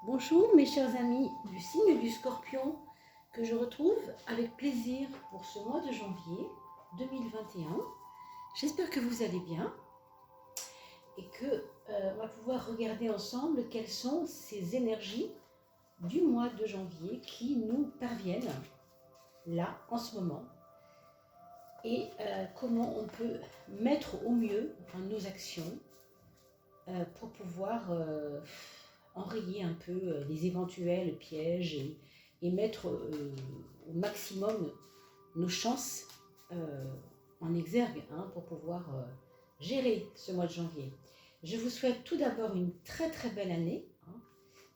Bonjour mes chers amis du signe du Scorpion que je retrouve avec plaisir pour ce mois de janvier 2021. J'espère que vous allez bien et que on va pouvoir regarder ensemble quelles sont ces énergies du mois de janvier qui nous parviennent là en ce moment et comment on peut mettre au mieux nos actions pour pouvoir enrayer un peu les éventuels pièges et mettre au maximum nos chances en exergue pour pouvoir gérer ce mois de janvier. Je vous souhaite tout d'abord une très très belle année.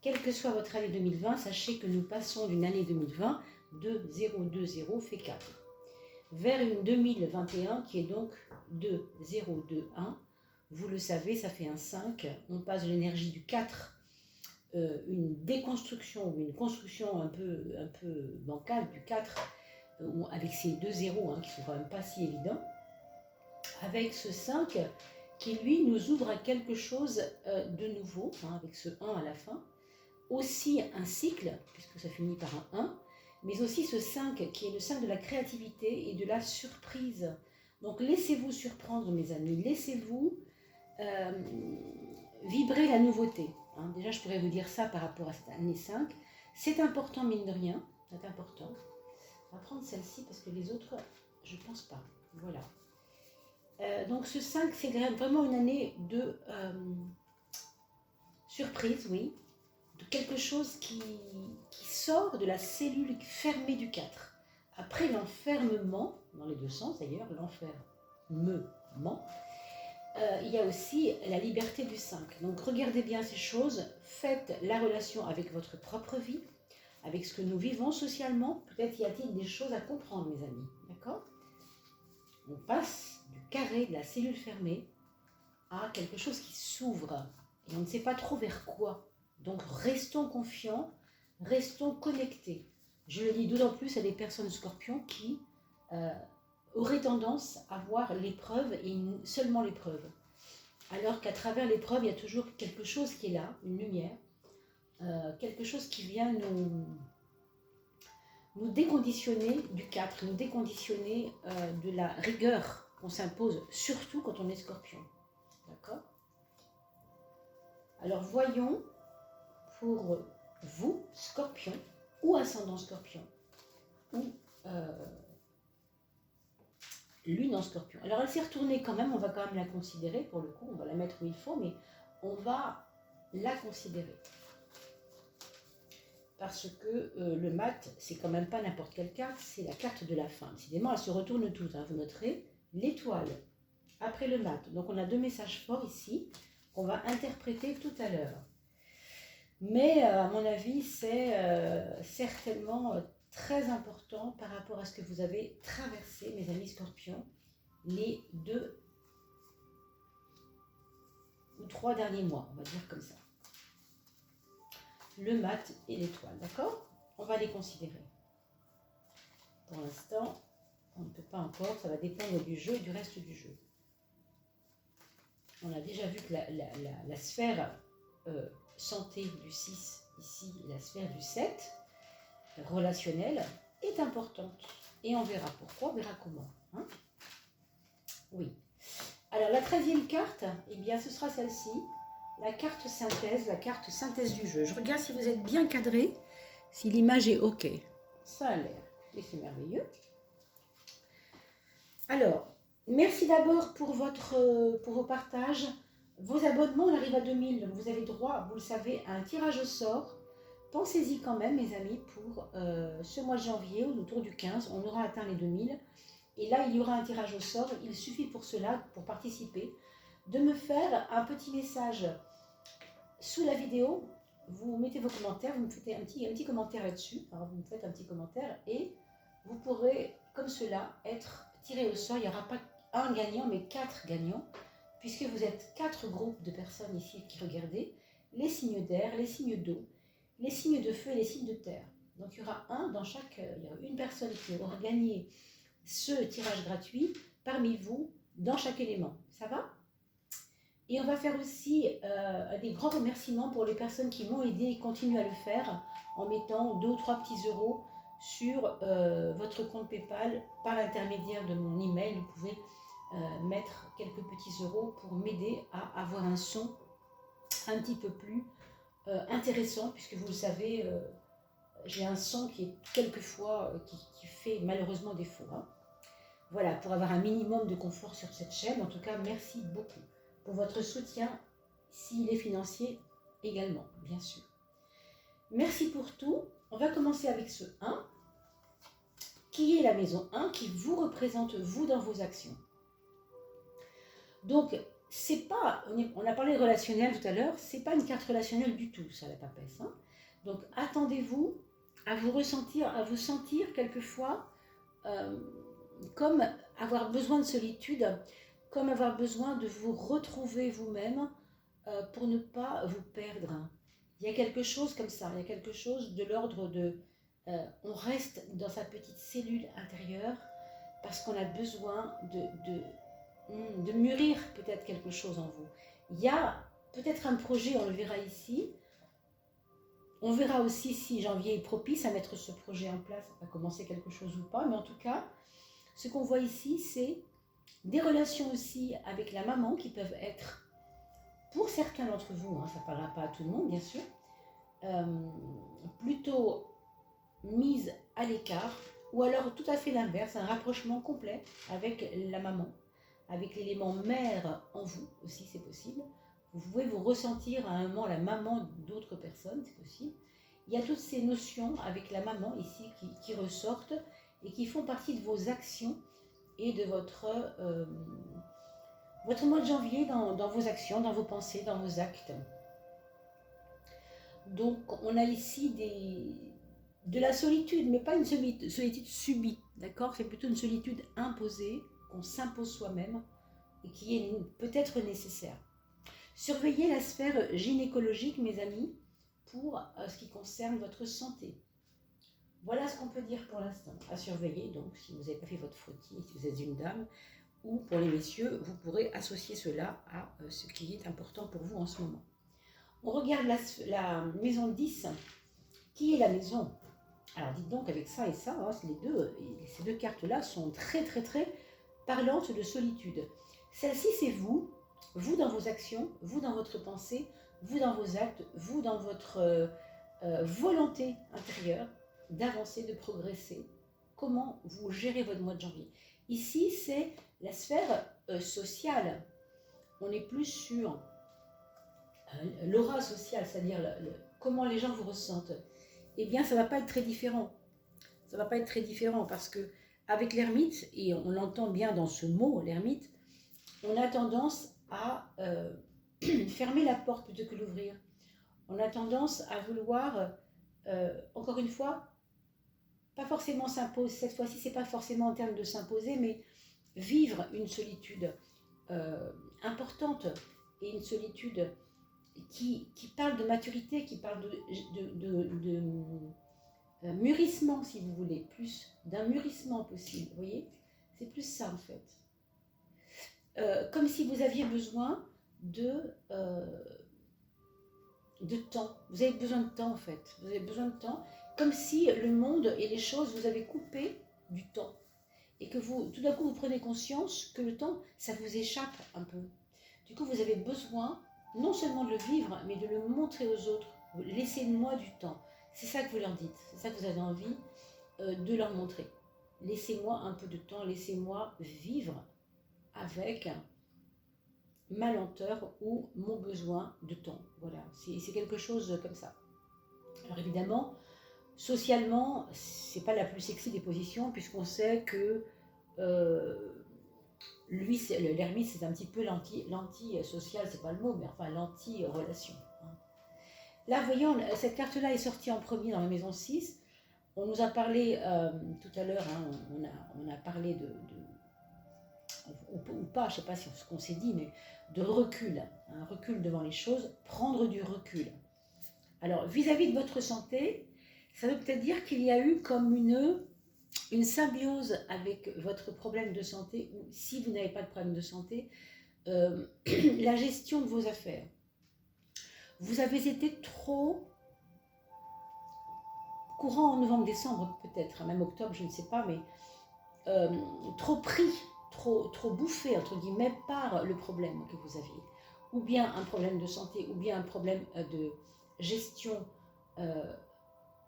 Quelle que soit votre année 2020, sachez que nous passons d'une année 2020 de 0,20 fait 4 vers une 2021 qui est donc de 0,21. Vous le savez, ça fait un 5. On passe de l'énergie du 4, une déconstruction ou une construction un peu bancale du 4, avec ces deux zéros qui ne sont quand même pas si évidents, avec ce 5 qui lui nous ouvre à quelque chose de nouveau, avec ce 1 à la fin, aussi un cycle, puisque ça finit par un 1, mais aussi ce 5 qui est le 5 de la créativité et de la surprise. Donc laissez-vous surprendre mes amis, laissez-vous vibrer la nouveauté. Déjà je pourrais vous dire ça par rapport à cette année 5. C'est important mine de rien, c'est important. On va prendre celle-ci parce que les autres, je pense pas. Voilà. Donc ce 5 c'est vraiment une année de surprise, oui. De quelque chose qui sort de la cellule fermée du 4. Après l'enfermement, dans les deux sens d'ailleurs, l'enfermement, il y a aussi la liberté du 5. Donc regardez bien ces choses, faites la relation avec votre propre vie, avec ce que nous vivons socialement. Peut-être y a-t-il des choses à comprendre mes amis, d'accord? On passe du carré de la cellule fermée à quelque chose qui s'ouvre et on ne sait pas trop vers quoi. Donc restons confiants, restons connectés. Je le dis d'autant plus à des personnes scorpions qui auraient tendance à voir l'épreuve et seulement l'épreuve. Alors qu'à travers l'épreuve, il y a toujours quelque chose qui est là, une lumière, quelque chose qui vient nous déconditionner du 4, nous déconditionner de la rigueur qu'on s'impose, surtout quand on est scorpion. D'accord ? Alors voyons pour vous, scorpion, ou ascendant scorpion, ou lune en scorpion. Alors elle s'est retournée quand même, on va quand même la considérer, pour le coup, on va la mettre où il faut, mais on va la considérer. Parce que le mat, c'est quand même pas n'importe quelle carte, c'est la carte de la fin. Décidément, elle se retourne toutes, vous noterez, l'étoile, après le mat. Donc on a deux messages forts ici, qu'on va interpréter tout à l'heure. Mais à mon avis, c'est certainement très important par rapport à ce que vous avez traversé, mes amis scorpions, les 2 ou 3 derniers mois, on va dire comme ça. Le mat et l'étoile, d'accord? On va les considérer. Pour l'instant, on ne peut pas encore, ça va dépendre du jeu et du reste du jeu. On a déjà vu que la sphère santé du 6, ici, la sphère du 7, relationnelle, est importante. Et on verra pourquoi, on verra comment. Oui. Alors la 13e carte, eh bien ce sera celle-ci, la carte synthèse du jeu. Je regarde si vous êtes bien cadré, si l'image est OK. Ça a l'air, et c'est merveilleux. Alors, merci d'abord pour vos partages. Vos abonnements, on arrive à 2000, donc vous avez droit, vous le savez, à un tirage au sort. Pensez-y quand même, mes amis, pour ce mois de janvier, autour du 15, on aura atteint les 2000. Et là, il y aura un tirage au sort. Il suffit pour cela, pour participer, de me faire un petit message sous la vidéo. Vous mettez vos commentaires, vous me faites un petit commentaire là-dessus. Alors, vous me faites un petit commentaire et vous pourrez, comme cela, être tiré au sort. Il n'y aura pas un gagnant, mais 4 gagnants, puisque vous êtes 4 groupes de personnes ici qui regardez. Les signes d'air, les signes d'eau, les signes de feu et les signes de terre. Donc, il y aura il y aura une personne qui aura gagné ce tirage gratuit parmi vous dans chaque élément. Ça va? Et on va faire aussi des grands remerciements pour les personnes qui m'ont aidé et continuent à le faire en mettant 2 ou 3 petits euros sur votre compte PayPal par l'intermédiaire de mon email. Vous pouvez mettre quelques petits euros pour m'aider à avoir un son un petit peu plus intéressant, puisque vous le savez, j'ai un son qui est quelquefois, qui fait malheureusement défaut. Hein. Voilà, pour avoir un minimum de confort sur cette chaîne. En tout cas, merci beaucoup pour votre soutien, s'il est financier également, bien sûr. Merci pour tout. On va commencer avec ce 1, qui est la maison 1, qui vous représente, vous, dans vos actions. Donc, c'est pas, on a parlé de relationnel tout à l'heure, c'est pas une carte relationnelle du tout, ça, la papesse. Hein. Donc, attendez-vous à vous sentir quelquefois comme avoir besoin de solitude, comme avoir besoin de vous retrouver vous-même pour ne pas vous perdre. Il y a quelque chose comme ça, il y a quelque chose de l'ordre de... on reste dans sa petite cellule intérieure parce qu'on a besoin de mûrir peut-être quelque chose en vous. Il y a peut-être un projet, on le verra ici. On verra aussi si janvier est propice à mettre ce projet en place, à commencer quelque chose ou pas, mais en tout cas, ce qu'on voit ici, c'est des relations aussi avec la maman qui peuvent être, pour certains d'entre vous, hein, ça ne parlera pas à tout le monde bien sûr, plutôt mises à l'écart, ou alors tout à fait l'inverse, un rapprochement complet avec la maman, avec l'élément mère en vous aussi, c'est possible. Vous pouvez vous ressentir à un moment la maman d'autres personnes, c'est possible. Il y a toutes ces notions avec la maman ici qui ressortent et qui font partie de vos actions et de votre mois de janvier dans vos actions, dans vos pensées, dans vos actes. Donc on a ici de la solitude, mais pas une solitude subie, d'accord? C'est plutôt une solitude imposée, qu'on s'impose soi-même et qui est peut-être nécessaire. Surveillez la sphère gynécologique, mes amis, pour ce qui concerne votre santé. Voilà ce qu'on peut dire pour l'instant, à surveiller. Donc, si vous n'avez pas fait votre frottis, si vous êtes une dame, ou pour les messieurs, vous pourrez associer cela à ce qui est important pour vous en ce moment. On regarde la maison 10, qui est la maison. Alors, dites donc, avec ça et ça, hein, ces deux cartes-là sont très, très, très parlantes de solitude. Celle-ci, c'est vous dans vos actions, vous dans votre pensée, vous dans vos actes, vous dans votre volonté intérieure d'avancer, de progresser. Comment vous gérez votre mois de janvier. Ici, c'est la sphère sociale. On est plus sur l'aura sociale, c'est-à-dire comment les gens vous ressentent. Eh bien, ça ne va pas être très différent. Ça ne va pas être très différent parce que avec l'ermite, et on l'entend bien dans ce mot, l'ermite, on a tendance à fermer la porte plutôt que l'ouvrir. On a tendance à vouloir, encore une fois, pas forcément s'imposer. Cette fois-ci, ce n'est pas forcément en termes de s'imposer, mais vivre une solitude importante et une solitude qui parle de maturité, qui parle de mûrissement, si vous voulez, plus d'un mûrissement possible. Vous voyez, c'est plus ça en fait. Comme si vous aviez besoin de temps. Vous avez besoin de temps en fait. Vous avez besoin de temps, comme si le monde et les choses vous avaient coupé du temps. Et que vous, tout d'un coup, vous prenez conscience que le temps, ça vous échappe un peu. Du coup, vous avez besoin non seulement de le vivre, mais de le montrer aux autres. Laissez-moi du temps. C'est ça que vous leur dites. C'est ça que vous avez envie de leur montrer. Laissez-moi un peu de temps. Laissez-moi vivre avec ma lenteur ou mon besoin de temps. Voilà, c'est quelque chose comme ça. Alors évidemment, socialement, c'est pas la plus sexy des positions, puisqu'on sait que lui, l'ermite, c'est un petit peu l'anti-social, c'est pas le mot, mais enfin l'anti-relation. Là, voyons, cette carte-là est sortie en premier dans la maison 6. On nous a parlé tout à l'heure, hein, on a parlé ou pas, je ne sais pas ce qu'on s'est dit, mais de recul, un recul devant les choses, prendre du recul. Alors, vis-à-vis de votre santé, ça veut peut-être dire qu'il y a eu comme une symbiose avec votre problème de santé, ou si vous n'avez pas de problème de santé, la gestion de vos affaires. Vous avez été trop courant en novembre-décembre peut-être, même octobre, je ne sais pas, mais trop pris, trop bouffé, entre guillemets, par le problème que vous aviez. Ou bien un problème de santé, ou bien un problème de gestion,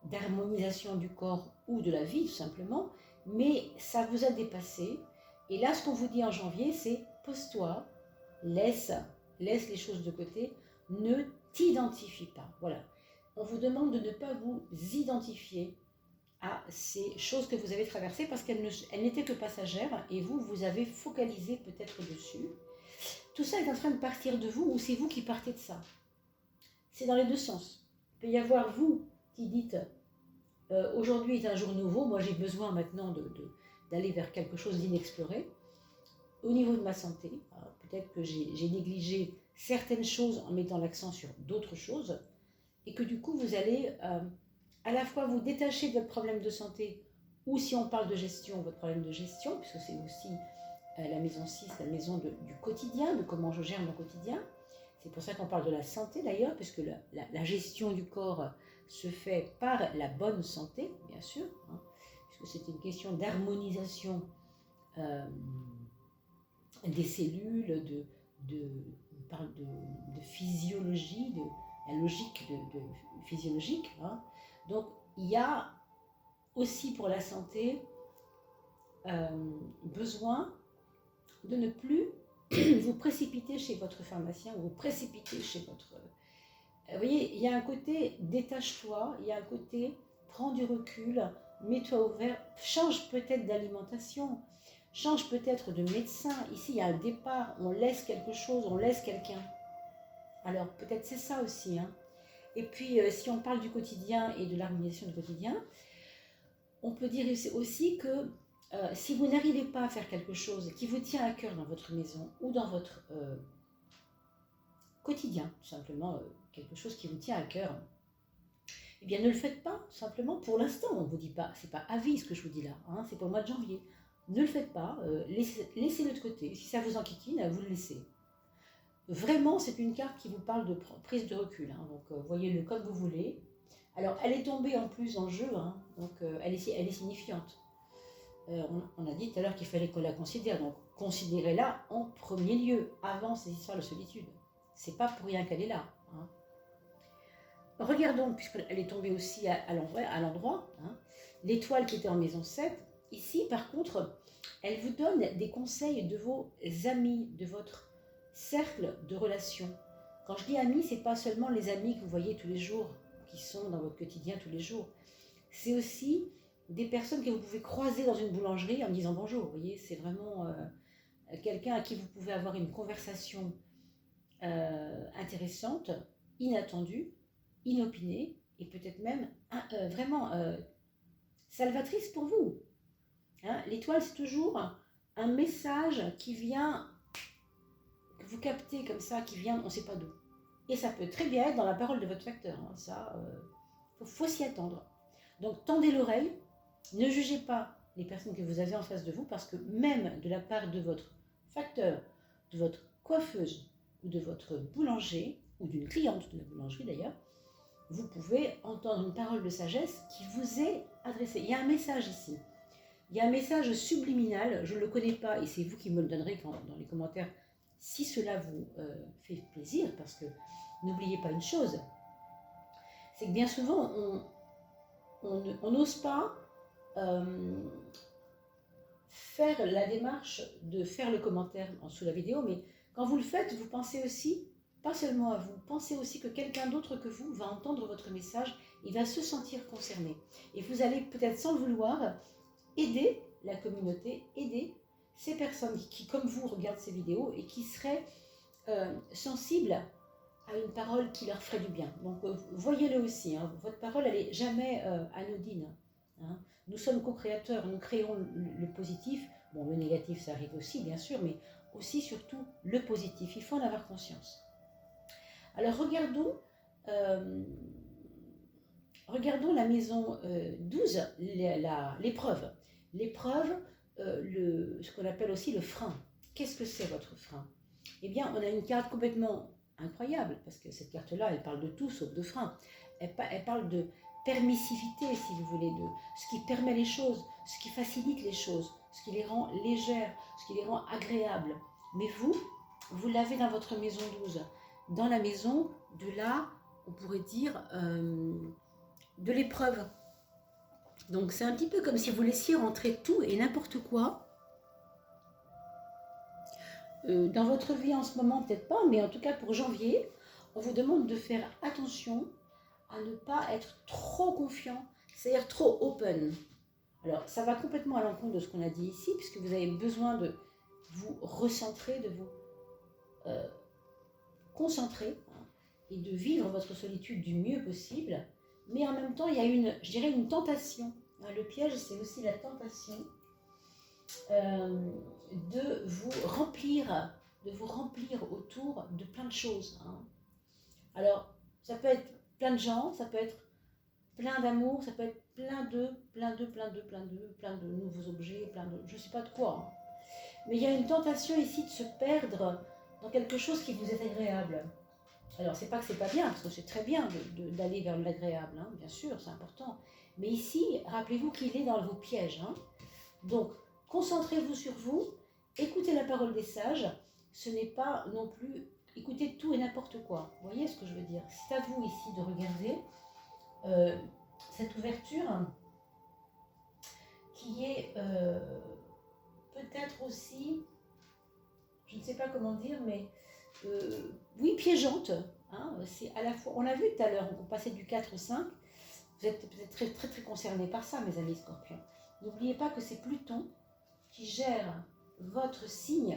d'harmonisation du corps ou de la vie, tout simplement. Mais ça vous a dépassé. Et là, ce qu'on vous dit en janvier, c'est pose-toi, laisse les choses de côté, ne t'identifie pas. Voilà. On vous demande de ne pas vous identifier à ces choses que vous avez traversées parce qu'elles n'étaient que passagères et vous avez focalisé peut-être dessus. Tout ça est en train de partir de vous ou c'est vous qui partez de ça. C'est dans les deux sens. Il peut y avoir vous qui dites aujourd'hui est un jour nouveau, moi j'ai besoin maintenant d'aller vers quelque chose d'inexploré. Au niveau de ma santé, peut-être que j'ai négligé certaines choses en mettant l'accent sur d'autres choses et que du coup vous allez à la fois vous détacher de votre problème de santé ou si on parle de gestion, votre problème de gestion, puisque c'est aussi la maison 6, la maison du quotidien, de comment je gère mon quotidien. C'est pour ça qu'on parle de la santé d'ailleurs, puisque la gestion du corps se fait par la bonne santé, bien sûr, hein, puisque c'est une question d'harmonisation des cellules, on parle de physiologie, de la logique de physiologique. Hein. Donc il y a aussi pour la santé besoin de ne plus vous précipiter chez votre pharmacien ou vous précipiter chez votre... Vous voyez, il y a un côté détache-toi, il y a un côté prends du recul, mets-toi au vert, change peut-être d'alimentation, change peut-être de médecin. Ici, il y a un départ, on laisse quelque chose, on laisse quelqu'un. Alors, peut-être c'est ça aussi. Hein. Et puis, si on parle du quotidien et de l'harmonisation du quotidien, on peut dire aussi que si vous n'arrivez pas à faire quelque chose qui vous tient à cœur dans votre maison ou dans votre quotidien, tout simplement, quelque chose qui vous tient à cœur, eh bien ne le faites pas, tout simplement pour l'instant. On ne vous dit pas, c'est pas à vie ce que je vous dis là, hein, c'est pour le mois de janvier. Ne le faites pas, laissez-le de côté. Si ça vous enquiquine, vous le laissez. Vraiment, c'est une carte qui vous parle de prise de recul, hein, donc voyez-le comme vous voulez. Alors, elle est tombée en plus en jeu, hein, donc elle est signifiante. On a dit tout à l'heure qu'il fallait qu'on la considère, donc considérez-la en premier lieu, avant ces histoires de solitude. C'est pas pour rien qu'elle est là. Hein. Regardons, puisqu'elle est tombée aussi à l'endroit, hein, l'étoile qui était en maison 7, ici par contre, elle vous donne des conseils de vos amis, de votre cercle de relations. Quand je dis amis, c'est pas seulement les amis que vous voyez tous les jours, qui sont dans votre quotidien tous les jours, c'est aussi des personnes que vous pouvez croiser dans une boulangerie en disant bonjour. Vous voyez, c'est vraiment quelqu'un à qui vous pouvez avoir une conversation intéressante, inattendue, inopinée et peut-être même vraiment salvatrice pour vous. Hein, l'étoile, c'est toujours un message qui vient, que vous captez comme ça, qui vient on ne sait pas d'où. Et ça peut très bien être dans la parole de votre facteur. Hein, ça, faut s'y attendre. Donc tendez l'oreille. Ne jugez pas les personnes que vous avez en face de vous parce que même de la part de votre facteur, de votre coiffeuse ou de votre boulanger ou d'une cliente de la boulangerie d'ailleurs, vous pouvez entendre une parole de sagesse qui vous est adressée. Il y a un message ici. Il y a un message subliminal, je ne le connais pas et c'est vous qui me le donnerez dans les commentaires si cela vous fait plaisir parce que n'oubliez pas une chose, c'est que bien souvent on n'ose pas faire la démarche de faire le commentaire en dessous de la vidéo, mais quand vous le faites, vous pensez aussi, pas seulement à vous, pensez aussi que quelqu'un d'autre que vous va entendre votre message et va se sentir concerné. Et vous allez peut-être sans le vouloir aider la communauté, aider ces personnes qui comme vous regardent ces vidéos et qui seraient sensibles à une parole qui leur ferait du bien. Donc voyez-le aussi, hein, votre parole elle n'est jamais anodine. Hein. Nous sommes co-créateurs, nous créons le positif, bon le négatif ça arrive aussi bien sûr, mais aussi surtout le positif, il faut en avoir conscience. Alors regardons la maison 12, l'épreuve. L'épreuve, ce qu'on appelle aussi le frein. Qu'est-ce que c'est votre frein? eh bien, on a une carte complètement incroyable, parce que cette carte-là, elle parle de tout sauf de frein. Elle parle de permissivité, si vous voulez, de ce qui permet les choses, ce qui facilite les choses, ce qui les rend légères, ce qui les rend agréables. Mais vous l'avez dans votre maison 12, dans la maison de là, on pourrait dire, de l'épreuve. Donc c'est un petit peu comme si vous laissiez rentrer tout et n'importe quoi. Dans votre vie en ce moment, peut-être pas, mais en tout cas pour janvier, on vous demande de faire attention à ne pas être trop confiant, c'est-à-dire trop open. Alors, ça va complètement à l'encontre de ce qu'on a dit ici, puisque vous avez besoin de vous recentrer, de vous concentrer, hein, et de vivre votre solitude du mieux possible. Mais en même temps, il y a je dirais, une tentation. Le piège, c'est aussi la tentation de vous remplir autour de plein de choses. Hein. Alors, ça peut être plein de gens, ça peut être plein d'amour, ça peut être plein de nouveaux objets, je ne sais pas de quoi. Hein. Mais il y a une tentation ici de se perdre dans quelque chose qui vous est agréable. Alors, c'est pas que c'est pas bien, parce que c'est très bien d'aller vers l'agréable, hein, bien sûr, c'est important. Mais ici, rappelez-vous qu'il est dans vos pièges. Hein. Donc, concentrez-vous sur vous, écoutez la parole des sages, ce n'est pas non plus écouter tout et n'importe quoi. Vous voyez ce que je veux dire? C'est à vous ici de regarder cette ouverture qui est peut-être aussi, je ne sais pas comment dire, mais oui, piégeante. Hein, c'est à la fois, on l'a vu tout à l'heure, on passait du 4 au 5. Vous êtes peut-être très, très, très concernés par ça, mes amis scorpions. N'oubliez pas que c'est Pluton qui gère votre signe.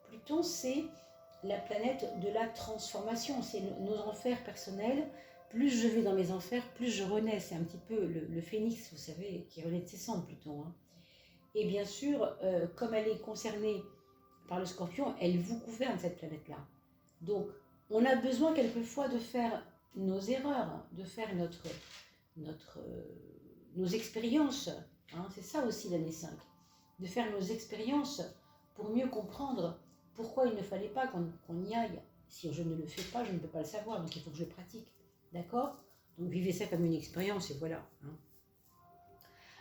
Pluton, c'est la planète de la transformation, c'est nos enfers personnels. Plus je vais dans mes enfers, plus je renais. C'est un petit peu le phénix, vous savez, qui renaît de ses cendres, Pluton. Hein. Et bien sûr, comme elle est concernée par le scorpion, elle vous gouverne, cette planète-là. Donc, on a besoin quelquefois de faire nos erreurs, de faire nos expériences. Hein, c'est ça aussi l'année 5. De faire nos expériences pour mieux comprendre pourquoi il ne fallait pas qu'on y aille. Si je ne le fais pas, je ne peux pas le savoir, donc il faut que je pratique. D'accord? Donc vivez ça comme une expérience et voilà. Hein.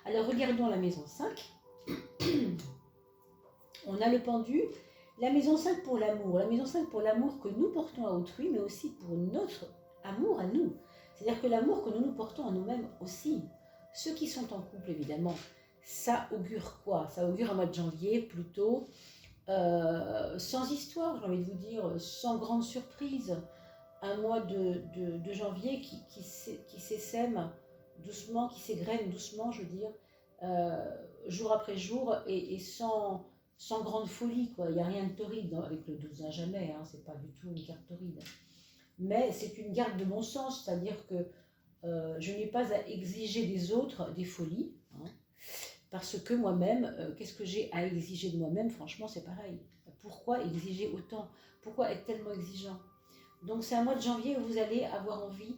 Alors regardons la maison 5. On a le pendu. La maison 5 pour l'amour. La maison 5 pour l'amour que nous portons à autrui, mais aussi pour notre amour à nous. C'est-à-dire que l'amour que nous portons à nous-mêmes aussi. Ceux qui sont en couple, évidemment, ça augure quoi? Ça augure un mois de janvier plutôt sans histoire, j'ai envie de vous dire, sans grande surprise. Un mois de janvier qui s'essaime doucement, qui s'égrène doucement, je veux dire, jour après jour et sans grande folie, quoi. Il n'y a rien de torride avec le 12, hein, jamais, hein, c'est pas du tout une carte torride. Mais c'est une garde de bon sens, c'est-à-dire que je n'ai pas à exiger des autres des folies, hein, parce que moi-même, qu'est-ce que j'ai à exiger de moi-même? Franchement, c'est pareil. Pourquoi exiger autant? Pourquoi être tellement exigeant? Donc c'est un mois de janvier où vous allez avoir envie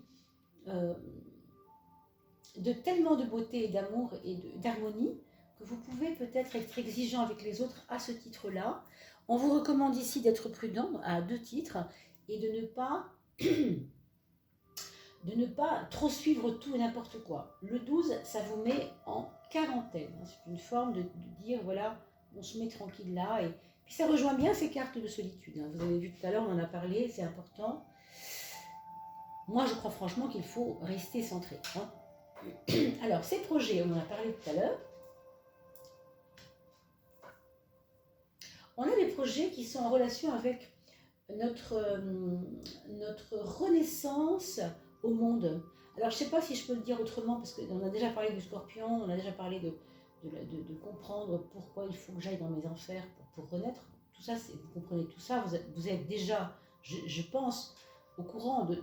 de tellement de beauté et d'amour et d'harmonie que vous pouvez peut-être être exigeant avec les autres à ce titre-là. On vous recommande ici d'être prudent à 2 titres et de ne pas trop suivre tout et n'importe quoi. Le 12, ça vous met en quarantaine. C'est une forme de dire, voilà, on se met tranquille là. Et puis ça rejoint bien ces cartes de solitude. Hein. Vous avez vu tout à l'heure, on en a parlé, c'est important. Moi, je crois franchement qu'il faut rester centré. Hein. Alors, ces projets, on en a parlé tout à l'heure. On a des projets qui sont en relation avec notre renaissance au monde. Alors, je ne sais pas si je peux le dire autrement, parce qu'on a déjà parlé du scorpion, on a déjà parlé de comprendre pourquoi il faut que j'aille dans mes enfers pour renaître. Tout ça, vous comprenez tout ça, vous êtes déjà, je pense, au courant de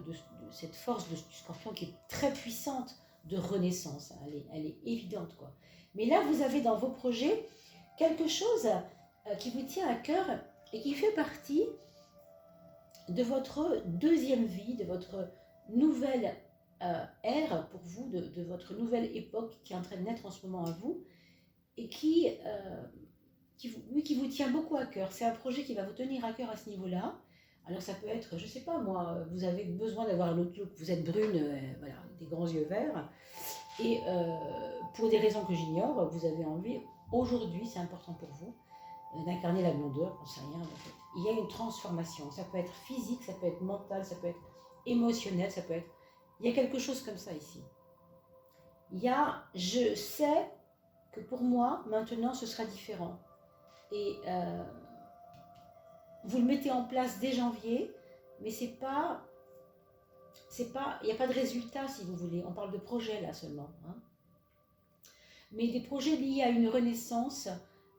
cette force du scorpion qui est très puissante de renaissance. Elle est évidente, quoi. Mais là, vous avez dans vos projets quelque chose qui vous tient à cœur et qui fait partie de votre deuxième vie, de votre nouvelle ère pour vous, de votre nouvelle époque qui est en train de naître en ce moment à vous et qui qui vous tient beaucoup à cœur. C'est un projet qui va vous tenir à cœur à ce niveau-là. Alors ça peut être, je ne sais pas moi, vous avez besoin d'avoir un autre look, vous êtes brune, voilà, des grands yeux verts, et pour des raisons que j'ignore, vous avez envie, aujourd'hui, c'est important pour vous, d'incarner la blondeur, on ne sait rien. En fait. Il y a une transformation, ça peut être physique, ça peut être mental, ça peut être émotionnel, ça peut être... Il y a quelque chose comme ça ici. Je sais que pour moi, maintenant, ce sera différent. Et vous le mettez en place dès janvier, mais il n'y a pas de résultat si vous voulez. On parle de projet là seulement. Hein. Mais des projets liés à une renaissance,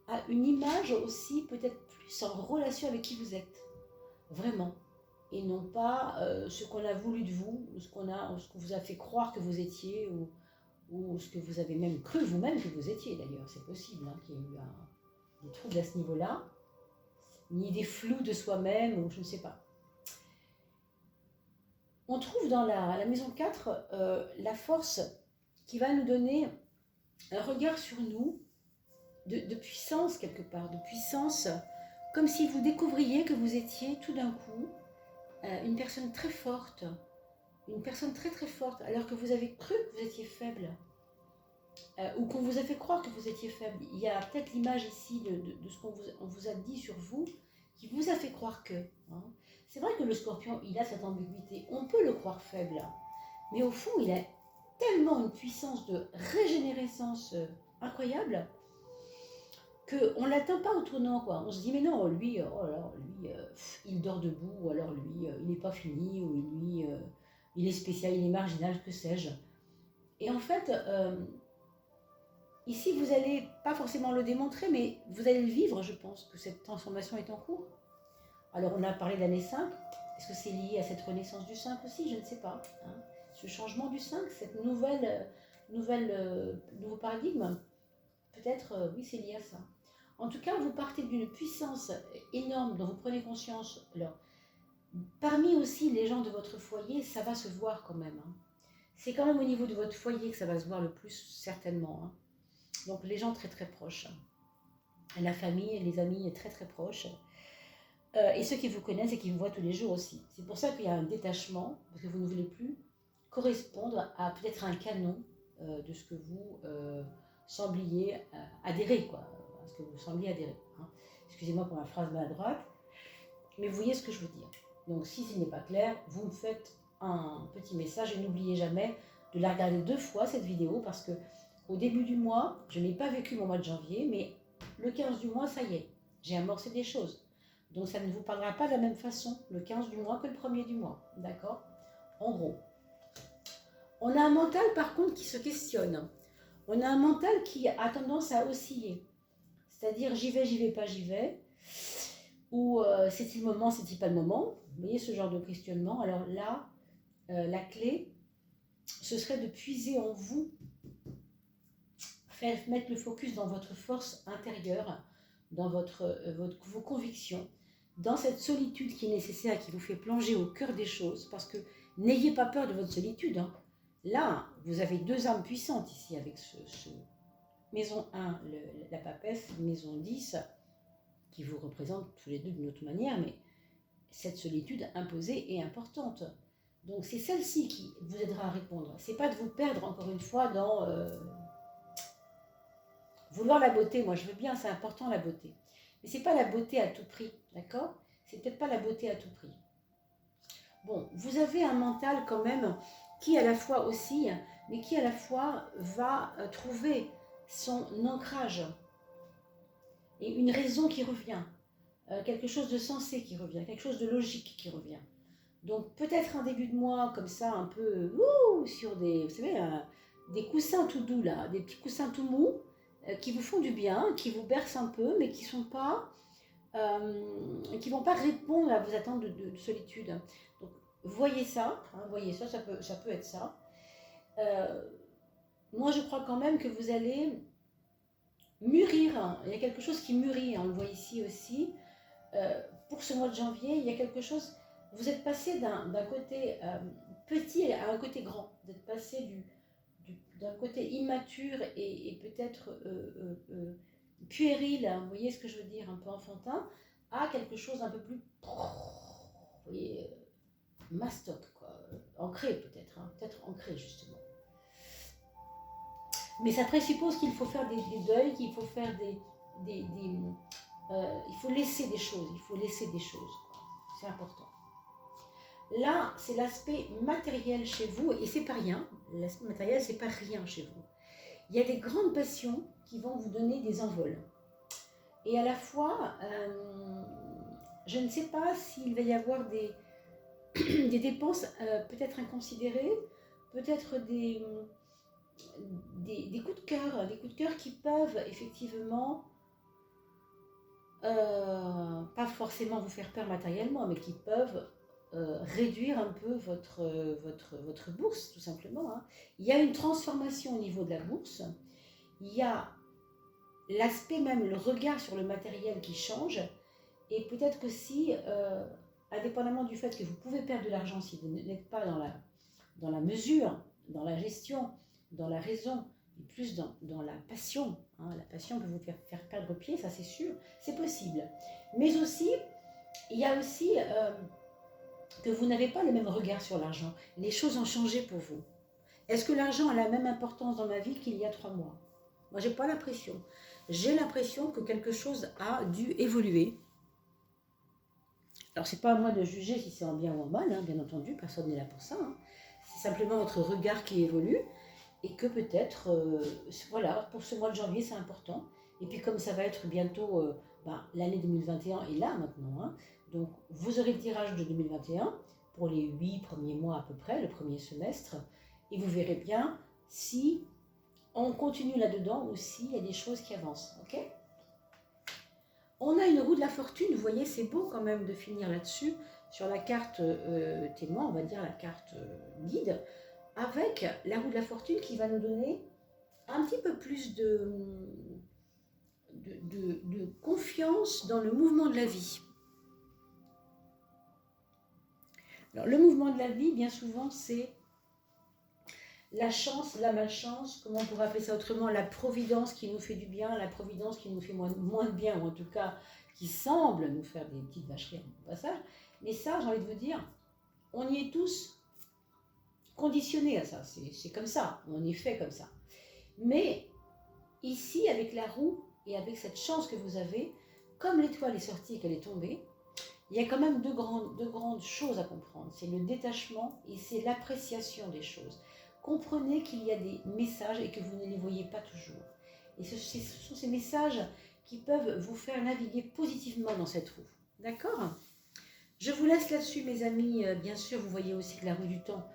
à une image aussi peut-être plus en relation avec qui vous êtes, vraiment. Et non pas ce qu'on a voulu de vous, ou ce qu'on vous a fait croire que vous étiez, ou ce que vous avez même cru vous-même que vous étiez d'ailleurs. C'est possible hein, qu'il y ait eu des troubles à ce niveau-là, ni des flous de soi-même, ou je ne sais pas. On trouve dans la maison 4 la force qui va nous donner un regard sur nous, de puissance quelque part, de puissance, comme si vous découvriez que vous étiez tout d'un coup une personne très forte, alors que vous avez cru que vous étiez faible, ou qu'on vous a fait croire que vous étiez faible. Il y a peut-être l'image ici de ce qu'on vous a dit sur vous, qui vous a fait croire que. Hein. C'est vrai que le scorpion, il a cette ambiguïté, on peut le croire faible, mais au fond, il a tellement une puissance de régénérescence incroyable, qu'on ne l'atteint pas au tournant, quoi. On se dit, mais non, lui, il dort debout, ou alors lui, il n'est pas fini, ou lui, il est spécial, il est marginal, que sais-je. Et en fait, ici, vous n'allez pas forcément le démontrer, mais vous allez le vivre, je pense, que cette transformation est en cours. Alors, on a parlé d'année 5. Est-ce que c'est lié à cette renaissance du 5 aussi? Je ne sais pas. Hein. Ce changement du 5, cette nouveau paradigme, peut-être, oui, c'est lié à ça. En tout cas, vous partez d'une puissance énorme dont vous prenez conscience. Alors, parmi aussi les gens de votre foyer, ça va se voir quand même. Hein. C'est quand même au niveau de votre foyer que ça va se voir le plus, certainement. Hein. Donc, les gens très très proches. La famille, les amis très très proches. Et ceux qui vous connaissent et qui vous voient tous les jours aussi. C'est pour ça qu'il y a un détachement, parce que vous ne voulez plus correspondre à peut-être un canon de ce que vous sembliez adhérer, quoi. À ce que vous sembliez adhérer. Hein. Excusez-moi pour la phrase maladroite, mais vous voyez ce que je veux dire. Donc si ce n'est pas clair, vous me faites un petit message et n'oubliez jamais de la regarder 2 fois cette vidéo, parce que au début du mois, je n'ai pas vécu mon mois de janvier, mais le 15 du mois, ça y est, j'ai amorcé des choses. Donc ça ne vous parlera pas de la même façon le 15 du mois que le 1er du mois, d'accord? En gros. On a un mental par contre qui se questionne. On a un mental qui a tendance à osciller. C'est-à-dire j'y vais pas, j'y vais. Ou c'est-il le moment, c'est-il pas le moment? Vous voyez ce genre de questionnement. Alors là, la clé, ce serait de puiser en vous, mettre le focus dans votre force intérieure, dans vos convictions, dans cette solitude qui est nécessaire et qui vous fait plonger au cœur des choses, parce que n'ayez pas peur de votre solitude. Hein. Là, vous avez 2 âmes puissantes ici avec ce maison 1, la papesse, maison 10, qui vous représentent tous les deux d'une autre manière, mais cette solitude imposée est importante. Donc c'est celle-ci qui vous aidera à répondre. C'est pas de vous perdre encore une fois dans vouloir la beauté. Moi je veux bien, c'est important la beauté. Mais c'est pas la beauté à tout prix, d'accord? C'est peut-être pas la beauté à tout prix. Bon, vous avez un mental quand même qui à la fois oscille, mais qui à la fois va trouver son ancrage et une raison qui revient, quelque chose de sensé qui revient, quelque chose de logique qui revient. Donc peut-être un début de mois comme ça, un peu sur des, vous savez, des coussins tout doux là, des petits coussins tout mous qui vous font du bien, qui vous bercent un peu, mais qui sont pas, qui vont pas répondre à vos attentes de solitude. Donc voyez ça, hein, voyez ça, ça peut être ça. Moi je crois quand même que vous allez mûrir. Hein. Il y a quelque chose qui mûrit, hein, on le voit ici aussi. Pour ce mois de janvier, il y a quelque chose. Vous êtes passé d'un côté petit à un côté grand. Vous êtes passé d'un côté immature et peut-être puéril, hein, vous voyez ce que je veux dire, un peu enfantin, à quelque chose un peu plus, vous voyez, mastoc, quoi, ancré peut-être, hein, peut-être ancré justement. Mais ça présuppose qu'il faut faire des deuils, qu'il faut faire il faut laisser des choses, c'est important. Là, c'est l'aspect matériel chez vous, et c'est pas rien, l'aspect matériel, c'est pas rien chez vous. Il y a des grandes passions qui vont vous donner des envols. Et à la fois, je ne sais pas s'il va y avoir des dépenses peut-être inconsidérées, peut-être des coups de cœur qui peuvent effectivement, pas forcément vous faire peur matériellement, mais qui peuvent réduire un peu votre bourse, tout simplement. Hein. Il y a une transformation au niveau de la bourse, il y a l'aspect même, le regard sur le matériel qui change, et peut-être que si, indépendamment du fait que vous pouvez perdre de l'argent si vous n'êtes pas dans la mesure, dans la gestion, dans la raison, et plus dans la passion. Hein, la passion peut vous faire perdre pied, ça c'est sûr, c'est possible. Mais aussi, il y a aussi que vous n'avez pas le même regard sur l'argent. Les choses ont changé pour vous. Est-ce que l'argent a la même importance dans ma vie qu'il y a 3 mois? Moi, j'ai pas l'impression. J'ai l'impression que quelque chose a dû évoluer. Alors, c'est pas à moi de juger si c'est en bien ou en mal, hein, bien entendu, personne n'est là pour ça. Hein. C'est simplement votre regard qui évolue et que peut-être, voilà, pour ce mois de janvier, c'est important. Et puis, comme ça va être bientôt, l'année 2021 est là maintenant, hein, donc vous aurez le tirage de 2021 pour les 8 premiers mois à peu près, le premier semestre, et vous verrez bien si on continue là-dedans ou s'il y a des choses qui avancent, ok? On a une roue de la fortune, vous voyez, c'est beau quand même de finir là-dessus, sur la carte témoin, on va dire la carte guide, avec la roue de la fortune qui va nous donner un petit peu plus de confiance dans le mouvement de la vie. Alors, le mouvement de la vie, bien souvent, c'est la chance, la malchance, comment on pourrait appeler ça autrement, la providence qui nous fait du bien, la providence qui nous fait moins de bien, ou en tout cas qui semble nous faire des petites vacheries au passage. Mais ça, j'ai envie de vous dire, on y est tous conditionnés à ça, c'est comme ça, on est fait comme ça. Mais ici, avec la roue et avec cette chance que vous avez, comme l'étoile est sortie et qu'elle est tombée, il y a quand même deux grandes choses à comprendre. C'est le détachement et c'est l'appréciation des choses. Comprenez qu'il y a des messages et que vous ne les voyez pas toujours. Et ce sont ces messages qui peuvent vous faire naviguer positivement dans cette roue. D'accord? Je vous laisse là-dessus, mes amis. Bien sûr, vous voyez aussi que la roue du temps,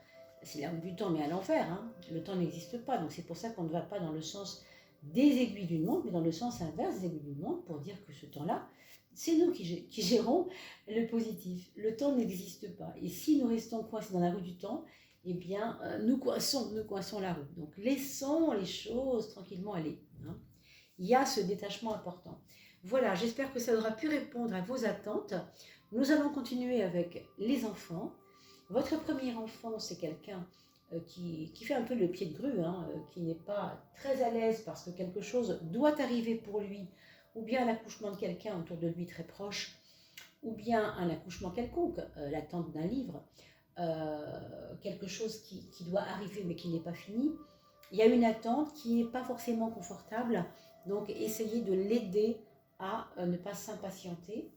c'est la roue du temps, mais à l'envers. Hein. Le temps n'existe pas, donc c'est pour ça qu'on ne va pas dans le sens des aiguilles d'une montre, mais dans le sens inverse des aiguilles d'une montre, pour dire que ce temps-là, c'est nous qui gérons le positif. Le temps n'existe pas. Et si nous restons coincés dans la roue du temps, eh bien, nous coinçons la roue. Donc, laissons les choses tranquillement aller. Hein. Il y a ce détachement important. Voilà, j'espère que ça aura pu répondre à vos attentes. Nous allons continuer avec les enfants. Votre premier enfant, c'est quelqu'un qui fait un peu le pied de grue, hein, qui n'est pas très à l'aise parce que quelque chose doit arriver pour lui, ou bien l'accouchement de quelqu'un autour de lui très proche, ou bien un accouchement quelconque, l'attente d'un livre, quelque chose qui doit arriver mais qui n'est pas fini. Il y a une attente qui n'est pas forcément confortable, donc essayez de l'aider à ne pas s'impatienter.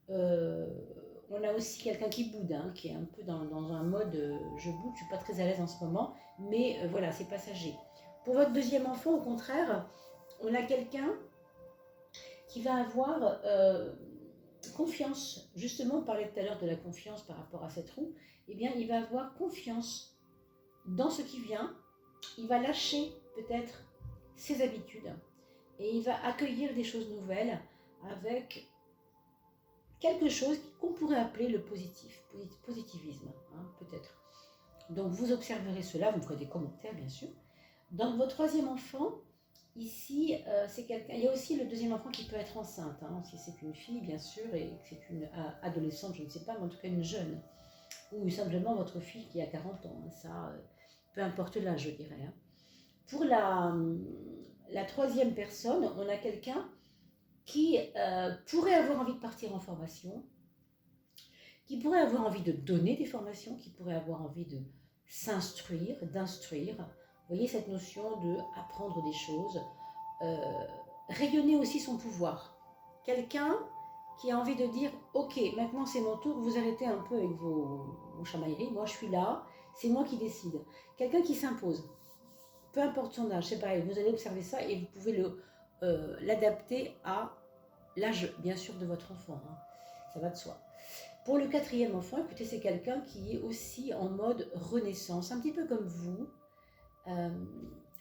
On a aussi quelqu'un qui boude, hein, qui est un peu dans un mode je boude, je ne suis pas très à l'aise en ce moment, mais voilà, c'est passager. Pour votre deuxième enfant, au contraire, on a quelqu'un qui va avoir confiance. Justement, on parlait tout à l'heure de la confiance par rapport à cette roue. Eh bien, il va avoir confiance dans ce qui vient. Il va lâcher peut-être ses habitudes et il va accueillir des choses nouvelles avec quelque chose qu'on pourrait appeler le positivisme, hein, peut-être. Donc, vous observerez cela, vous me ferez des commentaires, bien sûr. Dans votre troisième enfant, ici, c'est quelqu'un. Il y a aussi le deuxième enfant qui peut être enceinte, hein, si c'est une fille, bien sûr, et que c'est une adolescente, je ne sais pas, mais en tout cas une jeune. Ou simplement votre fille qui a 40 ans, hein, ça, peu importe l'âge, je dirais. Hein. Pour la troisième personne, on a quelqu'un qui pourrait avoir envie de partir en formation, qui pourrait avoir envie de donner des formations, qui pourrait avoir envie de s'instruire, d'instruire. Vous voyez cette notion de apprendre des choses, rayonner aussi son pouvoir. Quelqu'un qui a envie de dire « Ok, maintenant c'est mon tour, vous arrêtez un peu avec vos chamailleries, moi je suis là, c'est moi qui décide. » Quelqu'un qui s'impose, peu importe son âge, c'est pareil, vous allez observer ça et vous pouvez l'adapter à l'âge bien sûr de votre enfant, hein. Ça va de soi. Pour le quatrième enfant, écoutez, c'est quelqu'un qui est aussi en mode renaissance, un petit peu comme vous,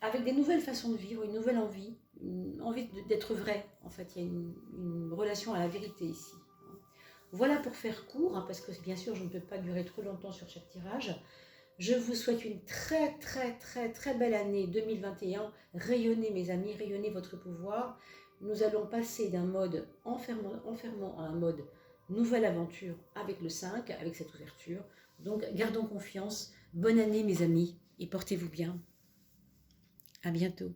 avec des nouvelles façons de vivre, une nouvelle envie, une envie d'être vrai. En fait, il y a une relation à la vérité ici. Voilà pour faire court, hein, parce que bien sûr, je ne peux pas durer trop longtemps sur chaque tirage. Je vous souhaite une très belle année 2021. Rayonnez mes amis, rayonnez votre pouvoir. Nous allons passer d'un mode enfermant à un mode nouvelle aventure avec le 5, avec cette ouverture. Donc gardons confiance. Bonne année mes amis et portez-vous bien. À bientôt.